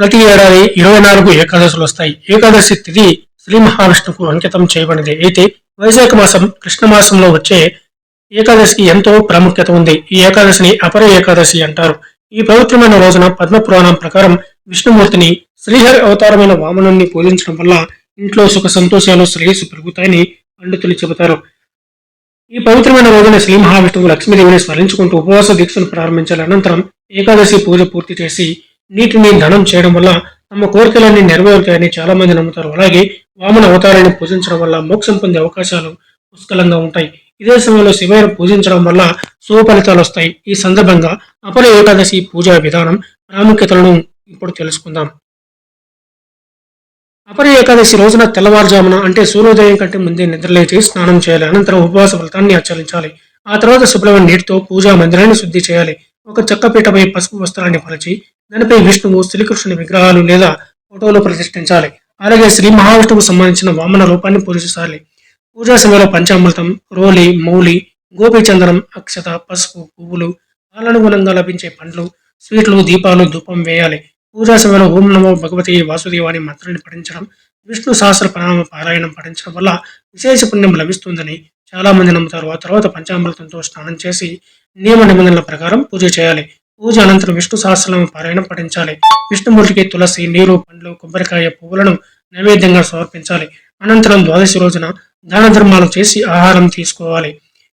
ప్రతి ఏడాది 24 ఏకాదశులు వస్తాయి. ఏకాదశి తిథి శ్రీ మహావిష్ణువుకు అంకితం చేయబడినది. అయితే వైశాఖ మాసం కృష్ణ మాసంలో వచ్చే ఏకాదశికి ఎంతో ప్రాముఖ్యత ఉంది. ఈ ఏకాదశిని అపర ఏకాదశి అంటారు. ఈ పవిత్రమైన రోజున పద్మ పురాణం ప్రకారం విష్ణుమూర్తిని శ్రీహరి అవతారమైన వామనుణ్ణి పూజించడం వల్ల ఇంట్లో సుఖ సంతోషాలు శ్రేయస్సు పెరుగుతాయని పండితులు చెబుతారు. ఈ పవిత్రమైన రోజున శ్రీ మహావిష్ణువు లక్ష్మీదేవిని స్మరించుకుంటూ ఉపవాస దీక్షను ప్రారంభించాలి. అనంతరం ఏకాదశి పూజ పూర్తి చేసి నీటిని దానం చేయడం వల్ల తమ కోరికలన్నీ నెరవేరుతాయని చాలా మంది నమ్ముతారు. అలాగే వామన అవతారాన్ని పూజించడం వల్ల మోక్షం పొందే అవకాశాలు పుష్కలంగా ఉంటాయి. ఇదే సమయంలో శివయ్యను పూజించడం వల్ల శుభ ఫలితాలు వస్తాయి. ఈ సందర్భంగా అపర ఏకాదశి పూజా విధానం ప్రాముఖ్యతలను ఇప్పుడు తెలుసుకుందాం. అపర ఏకాదశి రోజున తెల్లవారుజామున అంటే సూర్యోదయం కంటే ముందే నిద్రలేచి స్నానం చేయాలి. అనంతరం ఉపవాస ఫలితాన్ని ఆచరించాలి. ఆ తర్వాత శుభ్రమైన నీటితో పూజా మందిరాన్ని శుద్ధి చేయాలి. ఒక చెక్కపీటపై పసుపు వస్త్రాన్ని పరిచి దానిపై విష్ణువు, శ్రీకృష్ణుని విగ్రహాలు లేదా ఫోటోలు ప్రతిష్ఠించాలి. అలాగే శ్రీ మహావిష్ణువుకు సంబంధించిన వామన రూపాన్ని పూజించాలి. పూజా సమయంలో పంచామృతం, రోలి, మౌలి, గోపీచందనం, అక్షత, పసుపు, పువ్వులు, కాలానుగుణంగా లభించే పండ్లు, స్వీట్లు, దీపాలు, ధూపం వేయాలి. పూజా సమయంలో ఓం నమో భగవతి వాసుదేవాని మంత్రాన్ని పఠించడం, విష్ణు సహస్ర ప్రణామ పారాయణం పఠించడం వల్ల విశేష పుణ్యం లభిస్తుందని చాలా మంది నమ్ముతారు. ఆ తర్వాత పంచామృతంతో స్నానం చేసి నియమ నిబంధనల ప్రకారం పూజ చేయాలి. పూజ అనంతరం విష్ణు సహస్రనామ పారాయణం పఠించాలి. విష్ణుమూర్తికి తులసి, నీరు, పండ్లు, కొబ్బరికాయ, పువ్వులను నైవేద్యంగా సమర్పించాలి. అనంతరం ద్వాదశి రోజున దాన ధర్మాలు చేసి ఆహారం తీసుకోవాలి.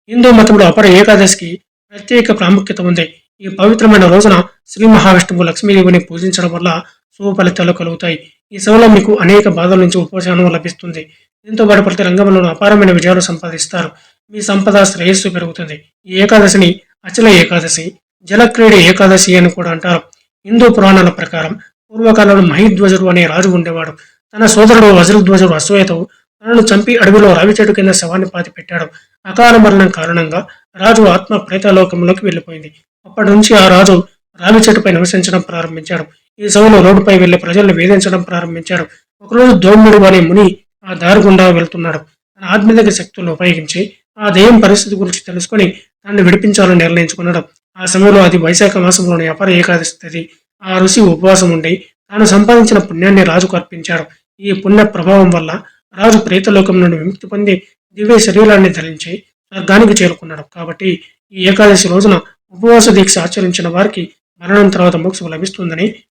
హిందూ మతంలో అపర ఏకాదశికి ప్రత్యేక ప్రాముఖ్యత ఉంది. ఈ పవిత్రమైన రోజున శ్రీ మహావిష్ణువు లక్ష్మీదేవిని పూజించడం వల్ల శుభ ఫలితాలు కలుగుతాయి. ఈ సమయంలో మీకు అనేక బాధల నుంచి ఉపశమనం లభిస్తుంది. దీంతో పాటు ప్రతి రంగంలోనూ అపారమైన విజయాలు సంపాదిస్తారు. మీ సంపద, శ్రేయస్సు పెరుగుతుంది. ఈ ఏకాదశిని అచల ఏకాదశి, జలక్రీడ ఏకాదశి అని కూడా అంటారు. హిందూ పురాణాల ప్రకారం పూర్వకాలంలో మహిధ్వజుడు అనే రాజు ఉండేవాడు. తన సోదరుడు వజ్రధ్వజుడు అశ్వయతో తనను చంపి అడవిలో రావి చెట్టు కింద శవాన్ని పాతి పెట్టాడు. అకాల మరణం కారణంగా రాజు ఆత్మ ప్రేతలోకంలోకి వెళ్లిపోయింది. అప్పటి నుంచి ఆ రాజు రావి చెట్టుపై నివసించడం ప్రారంభించాడు. ఈ సమయంలో రోడ్డుపై వెళ్లి ప్రజలను వేధించడం ప్రారంభించాడు. ఒకరోజు దోముడు అనే ముని ఆ దారి గుండా వెళ్తున్నాడు. తన ఆధ్యాత్మిక శక్తులను ఉపయోగించి ఆ దెయ్యం పరిస్థితి గురించి తెలుసుకుని దాన్ని విడిపించాలని నిర్ణయించుకున్నాడు. ఆ సమయంలో అది వైశాఖ మాసంలోని అపర ఏకాదశి తిథి. ఆ ఋషి ఉపవాసం ఉండి తాను సంపాదించిన పుణ్యాన్ని రాజుకు అర్పించాడు. ఈ పుణ్య ప్రభావం వల్ల రాజు ప్రేతలోకం నుండి విముక్తి పొంది దివ్య శరీరాన్ని ధరించి స్వర్గానికి చేరుకున్నాడు. కాబట్టి ఈ ఏకాదశి రోజున ఉపవాస దీక్ష ఆచరించిన వారికి మరణం తర్వాత మోక్షం లభిస్తుందని